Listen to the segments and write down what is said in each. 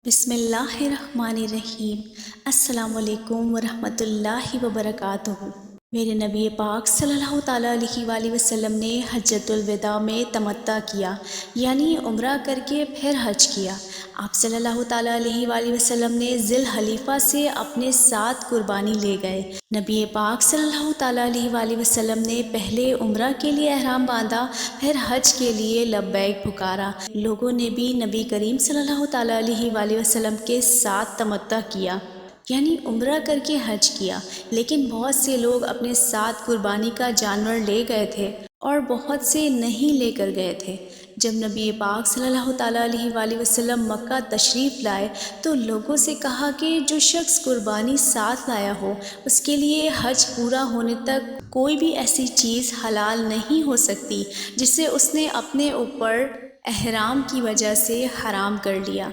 بسم اللہ الرحمن الرحیم۔ السلام علیکم ورحمۃ اللہ وبرکاتہ۔ میرے نبی پاک صلی اللہ تعالیٰ علیہ وآلہ وسلم نے حجۃ الوداع میں تمتع کیا، یعنی عمرہ کر کے پھر حج کیا۔ آپ صلی اللہ تعالیٰ علیہ وآلہ وسلم نے ذی الحلیفہ سے اپنے ساتھ قربانی لے گئے۔ نبی پاک صلی اللہ تعالیٰ علیہ وآلہ وسلم نے پہلے عمرہ کے لیے احرام باندھا، پھر حج کے لیے لبیک پکارا۔ لوگوں نے بھی نبی کریم صلی اللہ تعالیٰ علیہ وآلہ وسلم کے ساتھ تمتع کیا، یعنی عمرہ کر کے حج کیا، لیکن بہت سے لوگ اپنے ساتھ قربانی کا جانور لے گئے تھے اور بہت سے نہیں لے کر گئے تھے۔ جب نبی پاک صلی اللہ تعالیٰ علیہ وآلہ وسلم مکہ تشریف لائے تو لوگوں سے کہا کہ جو شخص قربانی ساتھ لایا ہو اس کے لیے حج پورا ہونے تک کوئی بھی ایسی چیز حلال نہیں ہو سکتی جسے اس نے اپنے اوپر احرام کی وجہ سے حرام کر لیا۔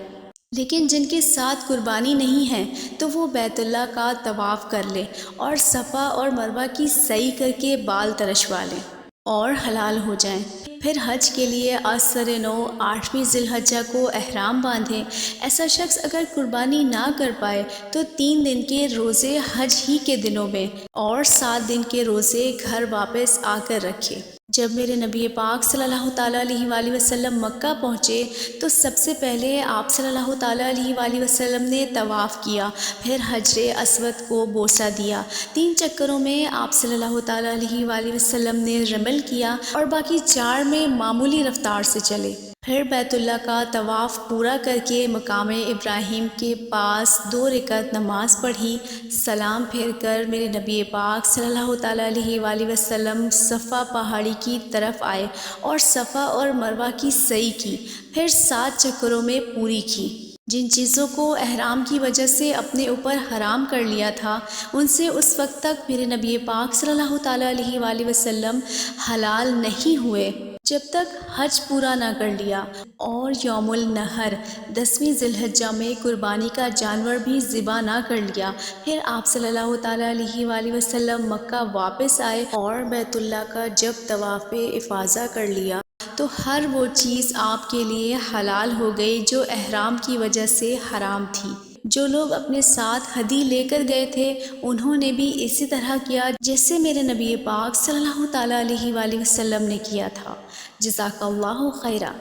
لیکن جن کے ساتھ قربانی نہیں ہے تو وہ بیت اللہ کا طواف کر لے اور صفا اور مروہ کی سعی کر کے بال ترشوا لیں اور حلال ہو جائیں۔ پھر حج کے لیے آسر نو 8ویں ذی الحجہ کو احرام باندھیں۔ ایسا شخص اگر قربانی نہ کر پائے تو 3 دن کے روزے حج ہی کے دنوں میں اور 7 دن کے روزے گھر واپس آ کر رکھے۔ جب میرے نبی پاک صلی اللہ تعالیٰ علیہ وآلہ وسلم مکہ پہنچے تو سب سے پہلے آپ صلی اللہ تعالیٰ علیہ وآلہ وسلم نے طواف کیا، پھر حجر اسود کو بوسہ دیا۔ 3 چکروں میں آپ صلی اللہ تعالیٰ علیہ وآلہ وسلم نے رمل کیا اور باقی 4 میں معمولی رفتار سے چلے۔ پھر بیت اللہ کا طواف پورا کر کے مقام ابراہیم کے پاس 2 رکعت نماز پڑھی۔ سلام پھیر کر میرے نبی پاک صلی اللہ تعالیٰ علیہ وآلہ وسلم صفا پہاڑی کی طرف آئے اور صفا اور مروہ کی سعی کی، پھر 7 چکروں میں پوری کی۔ جن چیزوں کو احرام کی وجہ سے اپنے اوپر حرام کر لیا تھا ان سے اس وقت تک میرے نبی پاک صلی اللہ تعالیٰ علیہ وآلہ وسلم حلال نہیں ہوئے جب تک حج پورا نہ کر لیا، اور یوم النحر 10ویں ذی الحجہ میں قربانی کا جانور بھی ذبح نہ کر لیا۔ پھر آپ صلی اللہ تعالیٰ علیہ وآلہ وسلم مکہ واپس آئے اور بیت اللہ کا جب طواف افاضہ کر لیا تو ہر وہ چیز آپ کے لیے حلال ہو گئی جو احرام کی وجہ سے حرام تھی۔ جو لوگ اپنے ساتھ ہدی لے کر گئے تھے انہوں نے بھی اسی طرح کیا جیسے میرے نبی پاک صلی اللہ تعالیٰ علیہ وآلہ وسلم نے کیا تھا۔ جزاک اللہ خیرہ۔